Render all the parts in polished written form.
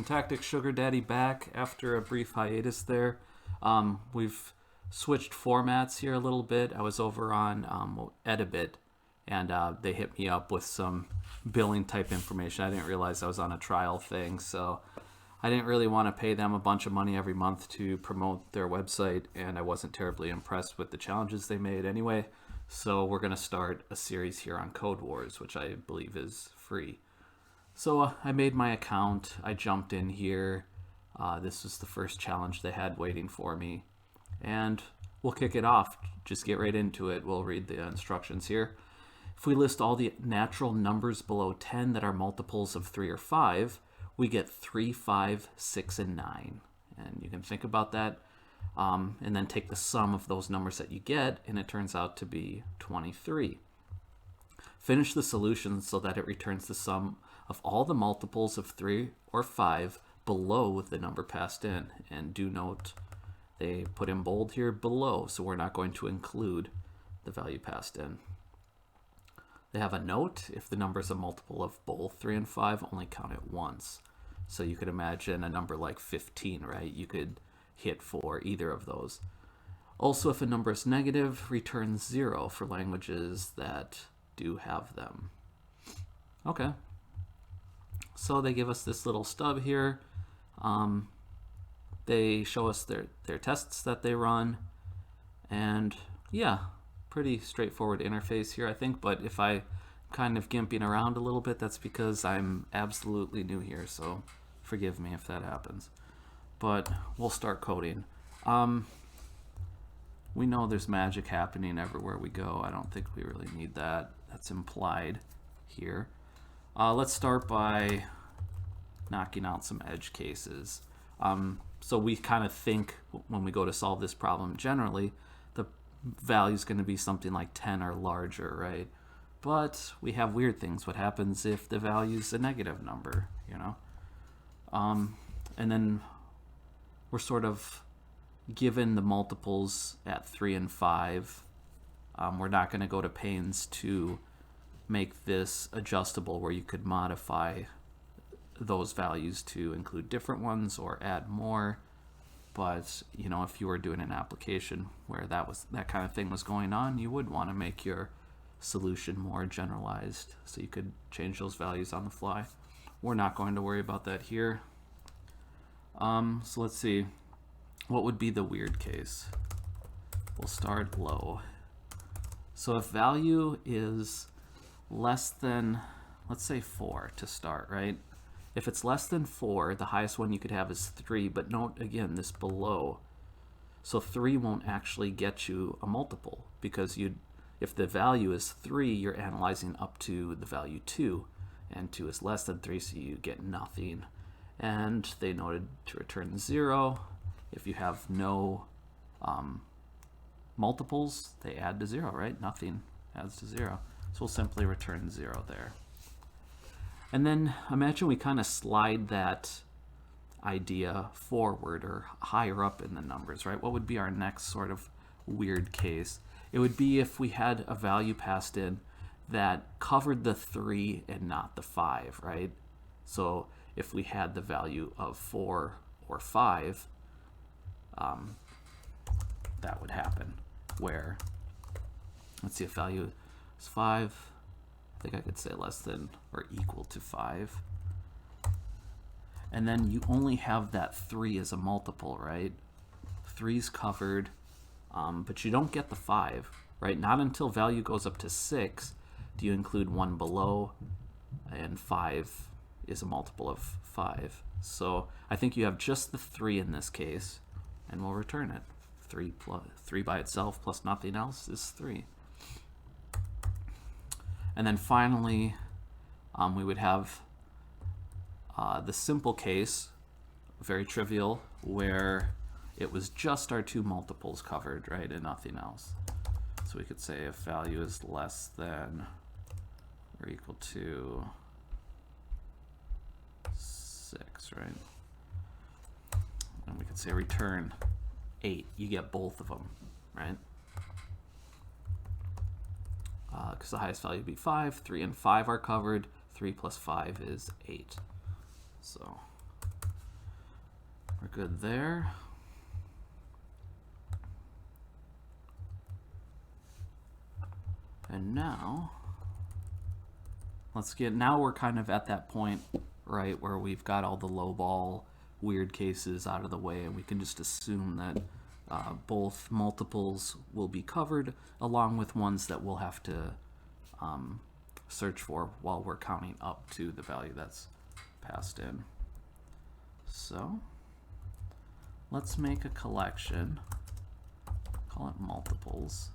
Tactics Sugar Daddy back after a brief hiatus there. We've switched formats here a little bit. I was over on Edibit, and they hit me up with some billing type information. I didn't realize I was on a trial thing, so I didn't really want to pay them a bunch of money every month to promote their website, and I wasn't terribly impressed with the challenges they made anyway. So we're going to start a series here on Code Wars, which I believe is free. So I made my account. I jumped in here. This was the first challenge they had waiting for me. And we'll kick it off. Just get right into it. We'll read the instructions here. If we list all the natural numbers below 10 that are multiples of 3 or 5, we get 3, 5, 6, and 9. And you can think about that. And then take the sum of those numbers that you get, and it turns out to be 23. Finish the solution so that it returns the sum of all the multiples of 3 or 5 below the number passed in. And do note, they put in bold here below, so we're not going to include the value passed in. They have a note: if the number is a multiple of both 3 and 5, only count it once. So you could imagine a number like 15, right? You could hit for either of those. Also, if a number is negative, return 0 for languages that do have them. Okay. So they give us this little stub here. They show us their tests that they run. And yeah, pretty straightforward interface here, I think. But if I kind of gimping around a little bit, that's because I'm absolutely new here. So forgive me if that happens. But we'll start coding. We know there's magic happening everywhere we go. I don't think we really need that. That's implied here. Let's start by knocking out some edge cases. So we kind of think when we go to solve this problem, generally, the value is going to be something like 10 or larger, right? But we have weird things. What happens if the value is a negative number, you know? And then we're sort of given the multiples at 3 and 5. We're not going to go to pains to make this adjustable where you could modify those values to include different ones or add more. But, you know, if you were doing an application where that kind of thing was going on, you would want to make your solution more generalized so you could change those values on the fly. We're not going to worry about that here. So let's see, what would be the weird case? We'll start low. So if value is less than, let's say 4 to start, right? If it's less than 4, the highest one you could have is 3, but note again this below. So 3 won't actually get you a multiple because if the value is 3, you're analyzing up to the value 2, and 2 is less than 3, so you get nothing. And they noted to return 0. If you have no multiples, they add to 0, right? Nothing adds to 0. So we'll simply return 0 there. And then imagine we kind of slide that idea forward or higher up in the numbers, right? What would be our next sort of weird case? It would be if we had a value passed in that covered the 3 and not the 5, right? So if we had the value of 4 or 5, that would happen. Where, let's see, if value is 5, I think I could say less than or equal to 5. And then you only have that 3 as a multiple, right? 3's covered, but you don't get the 5, right? Not until value goes up to 6 do you include 1 below, and 5 is a multiple of 5. So I think you have just the 3 in this case, and we'll return it. 3 by itself plus nothing else is 3. And then finally, we would have the simple case, very trivial, where it was just our 2 multiples covered, right, and nothing else. So we could say if value is less than or equal to 6, right? And we could say return 8. You get both of them, right? Because the highest value would be 5. 3 and 5 are covered. 3 plus 5 is 8. So good there. And now, now we're kind of at that point, right, where we've got all the lowball weird cases out of the way, and we can just assume that both multiples will be covered, along with ones that we'll have to search for while we're counting up to the value that's passed in. So let's make a collection, call it multiples.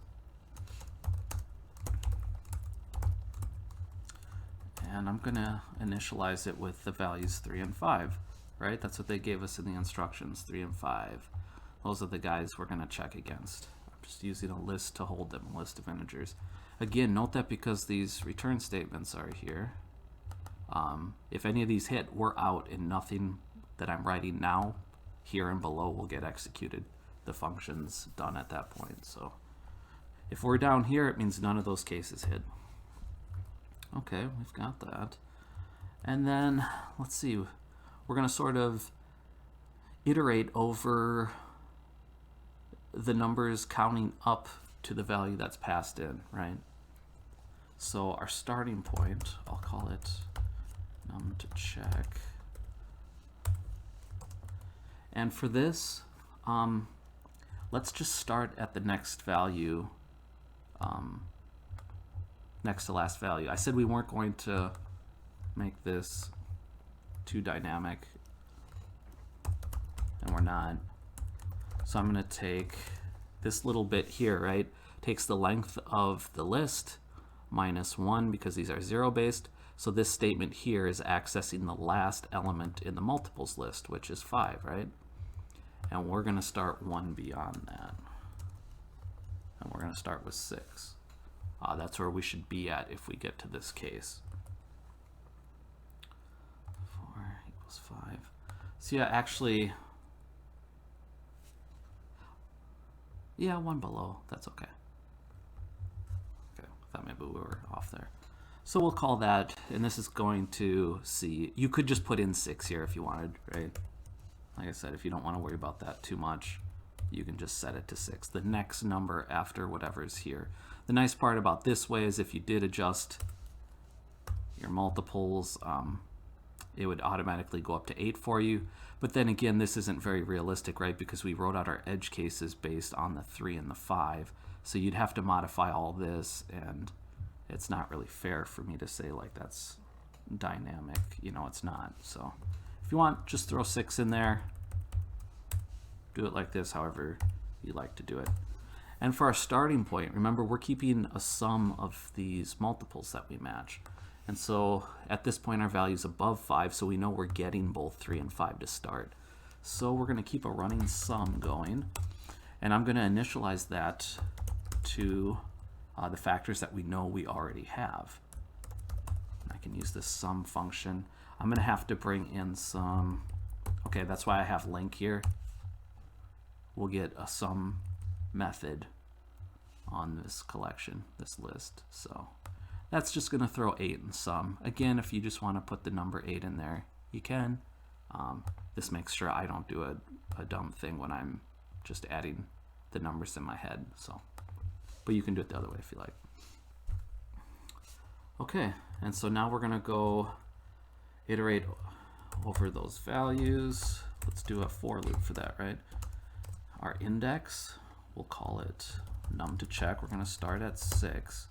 And I'm going to initialize it with the values 3 and 5, right? That's what they gave us in the instructions, 3 and 5. Those are the guys we're going to check against. I'm just using a list to hold them, a list of integers. Again, note that because these return statements are here, if any of these hit, we're out and nothing that I'm writing now, here and below, will get executed. The function's done at that point. So if we're down here, it means none of those cases hit. Okay, we've got that. And then, let's see, we're going to sort of iterate over the numbers counting up to the value that's passed in, right? So our starting point, I'll call it num to check. And for this, let's just start at the next value, next to last value. I said we weren't going to make this too dynamic, and we're not. So I'm going to take this little bit here, right? Takes the length of the list minus 1 because these are 0 based. So this statement here is accessing the last element in the multiples list, which is 5, right? And we're going to start 1 beyond that. And we're going to start with 6. That's where we should be at if we get to this case. 4 equals 5. So yeah, actually, yeah, 1 below. That's okay. Okay, I thought maybe we were off there. So we'll call that, and this is going to C. You could just put in 6 here if you wanted, right? Like I said, if you don't want to worry about that too much, you can just set it to 6. The next number after whatever is here. The nice part about this way is if you did adjust your multiples, it would automatically go up to 8 for you. But then again, this isn't very realistic, right? Because we wrote out our edge cases based on the 3 and the 5. So you'd have to modify all this, and it's not really fair for me to say like that's dynamic. You know, it's not. So if you want, just throw 6 in there. Do it like this, however you like to do it. And for our starting point, remember, we're keeping a sum of these multiples that we match. And so at this point, our value is above 5, so we know we're getting both 3 and 5 to start. So we're going to keep a running sum going. And I'm going to initialize that to the factors that we know we already have. I can use this sum function. I'm going to have to bring in some, okay, that's why I have link here. We'll get a sum method on this collection, this list. So that's just going to throw 8 in sum. Again, if you just want to put the number 8 in there, you can. This makes sure I don't do a dumb thing when I'm just adding the numbers in my head. So, but you can do it the other way if you like. Okay, and so now we're going to go iterate over those values. Let's do a for loop for that, right? Our index, we'll call it num to check. We're going to start at 6.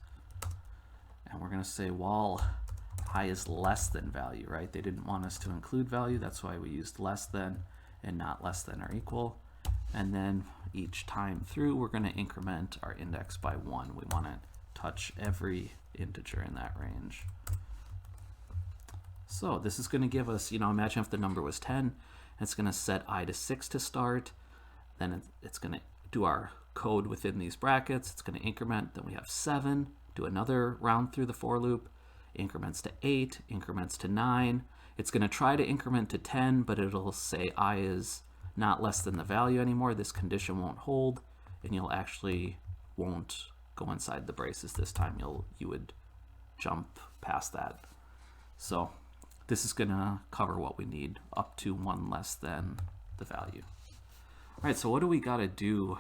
And we're going to say while I is less than value, right? They didn't want us to include value. That's why we used less than and not less than or equal. And then each time through, we're going to increment our index by 1. We want to touch every integer in that range. So this is going to give us, you know, imagine if the number was 10, it's going to set I to 6 to start. Then it's going to do our code within these brackets. It's going to increment. Then we have 7. Do another round through the for loop. Increments to 8. Increments to 9. It's going to try to increment to 10, but it'll say I is not less than the value anymore. This condition won't hold, and you'll actually won't go inside the braces this time. You would jump past that. So this is going to cover what we need up to 1 less than the value. All right, so what do we got to do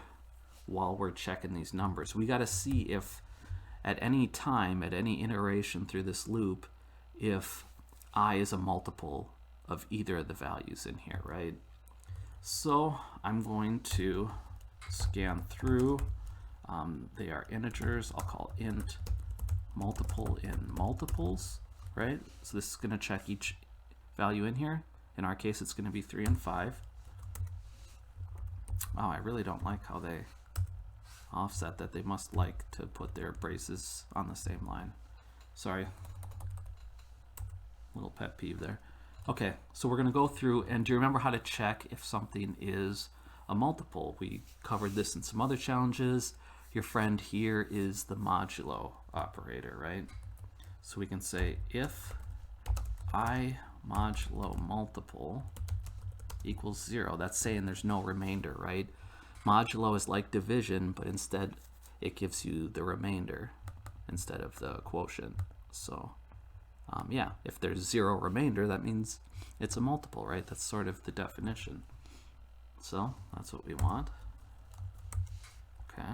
while we're checking these numbers? We got to see if at any time, at any iteration through this loop, if I is a multiple of either of the values in here, right? So I'm going to scan through. They are integers. I'll call int multiple in multiples, right? So this is going to check each value in here. In our case, it's going to be 3 and 5. Oh, I really don't like how they offset that. They must like to put their braces on the same line. Sorry. Little pet peeve there. Okay, so we're going to go through, and do you remember how to check if something is a multiple? We covered this in some other challenges. Your friend here is the modulo operator, right? So we can say if I modulo multiple equals 0, that's saying there's no remainder, right? Modulo is like division, but instead it gives you the remainder instead of the quotient. So yeah, if there's 0 remainder, that means it's a multiple, right? That's sort of the definition. So that's what we want. Okay.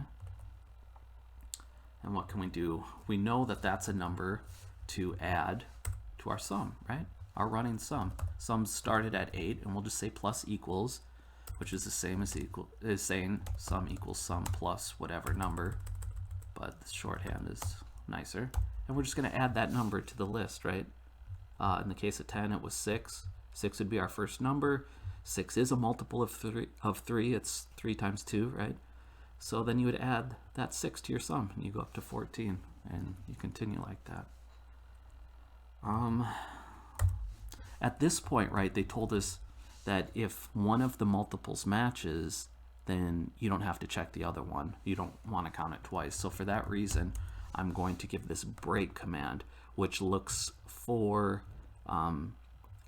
And what can we do? We know that that's a number to add to our sum, right? Our running sum. Sum started at 8, and we'll just say plus equals, which is the same as saying sum equals sum plus whatever number, but the shorthand is nicer. And we're just going to add that number to the list, right? In the case of 10, it was 6. 6 would be our first number. 6 is a multiple of 3. It's 3 times 2, right? So then you would add that 6 to your sum, and you go up to 14, and you continue like that. At this point, right, they told us that if one of the multiples matches, then you don't have to check the other one. You don't want to count it twice. So for that reason, I'm going to give this break command, which looks for a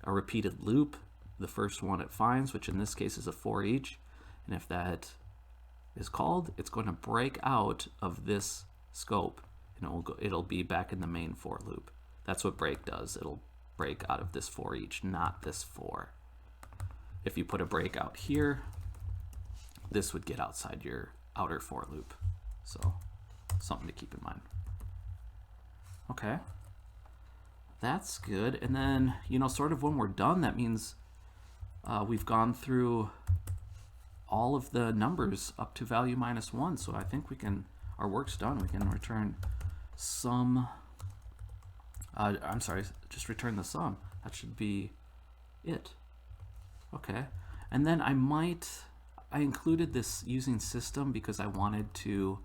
repeated loop, the first one it finds, which in this case is a for each. And if that is called, it's going to break out of this scope, and it'll be back in the main for loop. That's what break does. It'll break out of this for each, not this for. If you put a break out here, this would get outside your outer for loop. So something to keep in mind. Okay, that's good. And then, sort of when we're done, that means we've gone through all of the numbers up to value -1. So I think our work's done. We can return sum. I'm sorry, just return the sum. That should be it. Okay, and then I included this using system because I wanted to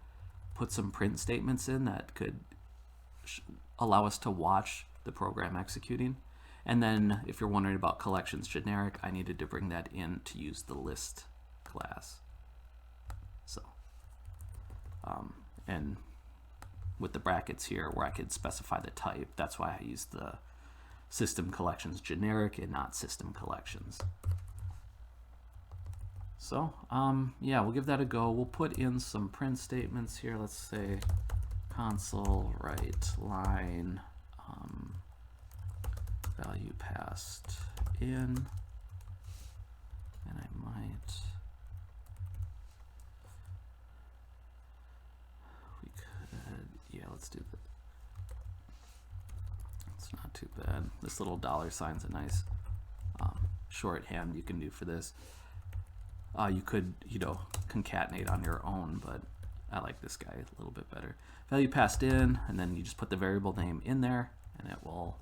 put some print statements in that could allow us to watch the program executing. And then if you're wondering about collections generic, I needed to bring that in to use the list class. So, and with the brackets here where I could specify the type, that's why I used the system collections generic and not system collections. So, yeah, we'll give that a go. We'll put in some print statements here. Let's say console write line value passed in, and I might, we could, yeah, let's do that. It's not too bad. This little $sign's a nice shorthand you can do for this. You could, concatenate on your own, but I like this guy a little bit better. Value passed in, and then you just put the variable name in there, and it will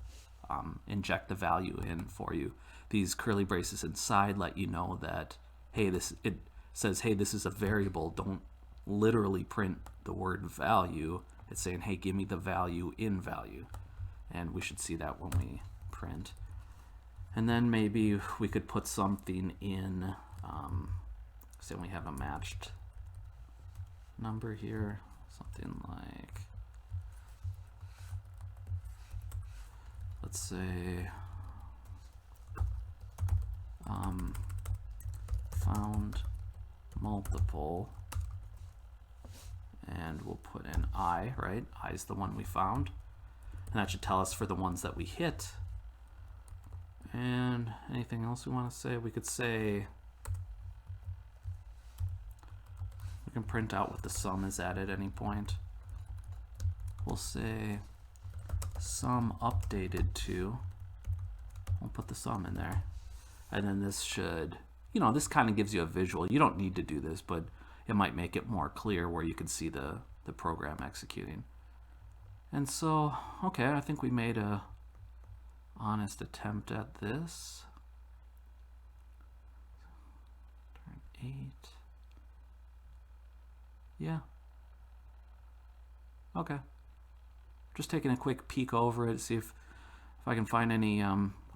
inject the value in for you. These curly braces inside let you know that, hey, it says, hey, this is a variable. Don't literally print the word value. It's saying, hey, give me the value in value. And we should see that when we print. And then maybe we could put something in, say we have a matched number here, something like, let's say, found multiple, and we'll put in I, right? I is the one we found, and that should tell us for the ones that we hit. And anything else we want to say? We could say can print out what the sum is at any point. We'll say sum updated to, we'll put the sum in there. And then this should, you know, this kind of gives you a visual. You don't need to do this, but it might make it more clear where you can see the program executing. And so, okay, I think we made a honest attempt at this. Turn 8. Yeah. Okay. Just taking a quick peek over it, see if I can find any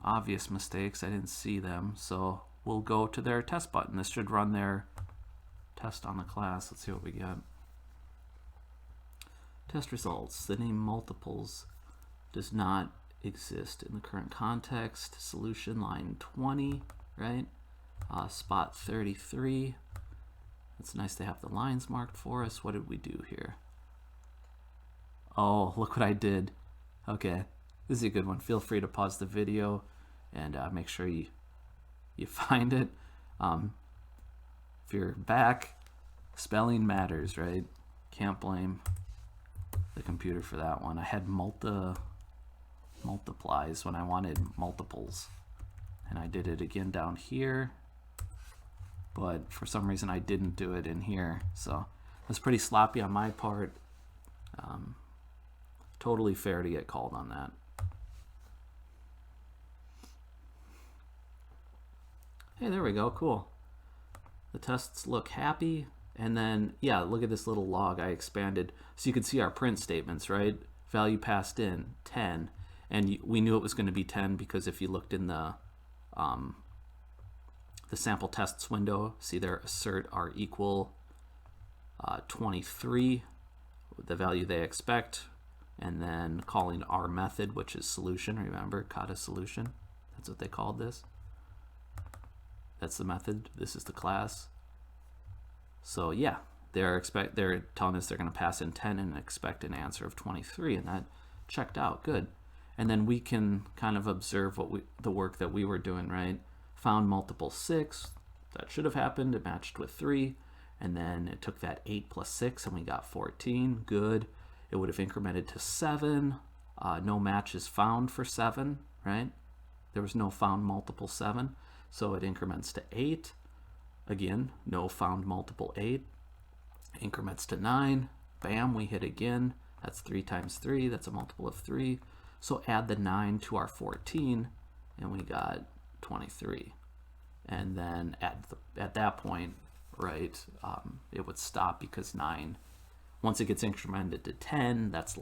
obvious mistakes. I didn't see them, so we'll go to their test button. This should run their test on the class. Let's see what we get. Test results. The name multiples does not exist in the current context. Solution line 20, right? Spot 33. It's nice to have the lines marked for us. What did we do here? Oh, look what I did. Okay, this is a good one. Feel free to pause the video and make sure you find it. If you're back, spelling matters, right? Can't blame the computer for that one. I had multiplies when I wanted multiples, and I did it again down here, but for some reason I didn't do it in here, so that's pretty sloppy on my part. Totally fair to get called on that. Hey, there we go. Cool. The tests look happy. And then, yeah, look at this little log I expanded. So you can see our print statements, right? Value passed in, 10. And we knew it was going to be 10 because if you looked in the sample tests window, see there assert are equal 23, the value they expect. And then calling our method, which is solution, remember, kata solution. That's what they called this. That's the method. This is the class. So yeah, they're telling us they're going to pass in 10 and expect an answer of 23, and that checked out good. And then we can kind of observe the work that we were doing, right? Found multiple 6. That should have happened. It matched with 3, and then it took that 8 plus 6, and we got 14. Good. It would have incremented to 7. No matches found for 7, right? There was no found multiple 7. So it increments to 8. Again, no found multiple 8. Increments to 9. Bam, we hit again. That's 3 times 3. That's a multiple of 3. So add the 9 to our 14, and we got 23. And then at that point, right, it would stop because 9, once it gets incremented to 10, that's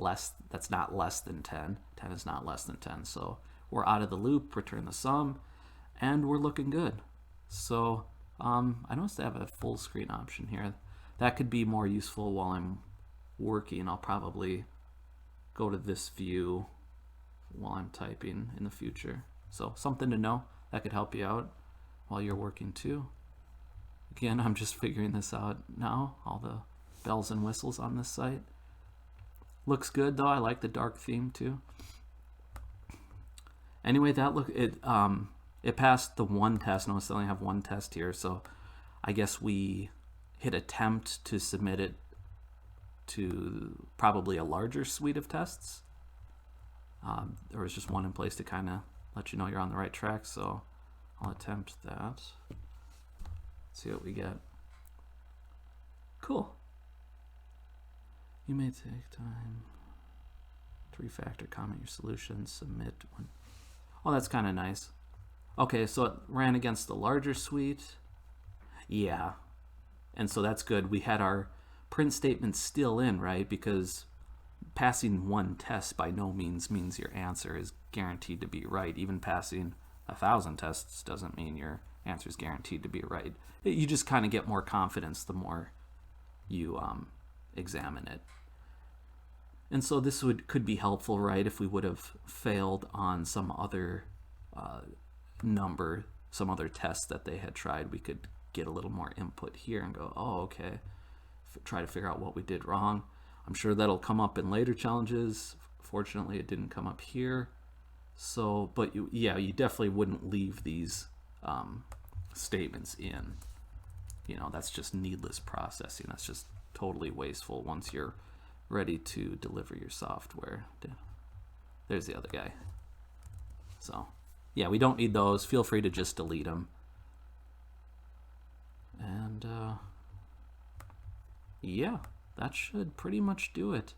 not less than 10. 10 is not less than 10. So we're out of the loop, return the sum, and we're looking good. So I noticed I have a full screen option here. That could be more useful while I'm working. I'll probably go to this view while I'm typing in the future. So something to know that could help you out while you're working too. Again, I'm just figuring this out now, all the bells and whistles on this site. Looks good though. I like the dark theme too. Anyway, it passed the one test. Notice I only have one test here, so I guess we hit attempt to submit it to probably a larger suite of tests. There was just one in place to kind of let you know you're on the right track, so I'll attempt that. See what we get. Cool. You may take time to refactor, comment your solution, submit one. Oh, that's kind of nice. Okay, so it ran against the larger suite. Yeah, and so that's good. We had our print statement still in, right? Because passing one test by no means your answer is guaranteed to be right. Even passing 1,000 tests doesn't mean your answer is guaranteed to be right. You just kind of get more confidence the more you examine it. And so this could be helpful, right? If we would have failed on some other number, some other test that they had tried, we could get a little more input here and go, oh, okay, try to figure out what we did wrong. I'm sure that'll come up in later challenges. Fortunately, it didn't come up here. So, but you definitely wouldn't leave these statements in. that's just needless processing. That's just totally wasteful once you're ready to deliver your software. There's the other guy. So yeah, we don't need those. Feel free to just delete them. And yeah, that should pretty much do it.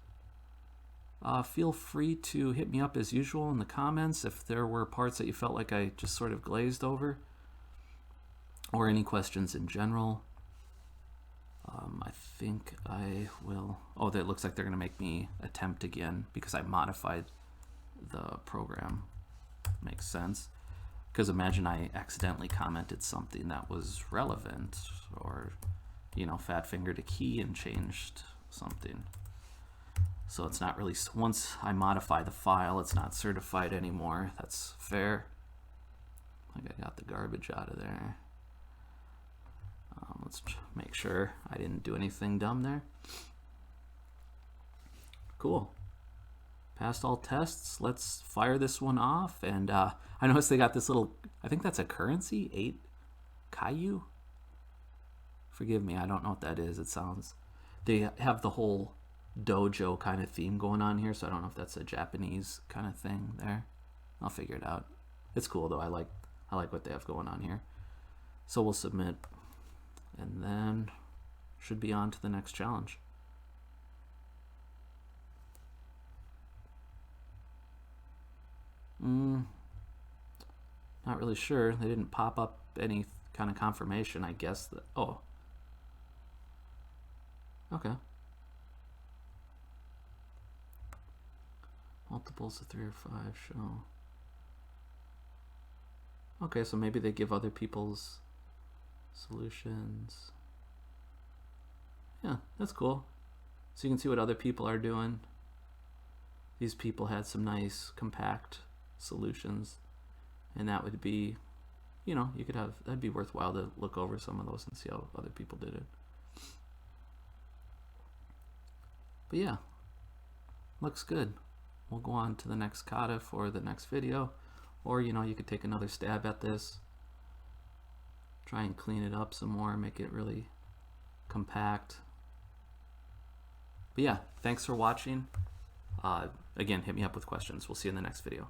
Feel free to hit me up as usual in the comments if there were parts that you felt like I just sort of glazed over, or any questions in general. I think I will. Oh, that looks like they're going to make me attempt again because I modified the program. Makes sense. Because imagine I accidentally commented something that was relevant, or fat fingered a key and changed something. So it's not really, once I modify the file, it's not certified anymore. That's fair. Like I got the garbage out of there. Let's make sure I didn't do anything dumb there. Cool. Passed all tests. Let's fire this one off. And I noticed they got this little, I think that's a currency, 8 Caillou. Forgive me, I don't know what that is. It sounds, they have the whole dojo kind of theme going on here, so I don't know if that's a Japanese kind of thing there. I'll figure it out. It's cool though. I like what they have going on here. So we'll submit, and then should be on to the next challenge. Not really sure. They didn't pop up any kind of confirmation, I guess. That, oh. Okay. Multiples of 3 or 5 show. Okay, so maybe they give other people's solutions. Yeah, that's cool. So you can see what other people are doing. These people had some nice compact solutions, and that would be, you could have, that'd be worthwhile to look over some of those and see how other people did it. But yeah, looks good. We'll go on to the next kata for the next video, or you could take another stab at this, try and clean it up some more, make it really compact. But yeah, thanks for watching. Again, hit me up with questions. We'll see you in the next video.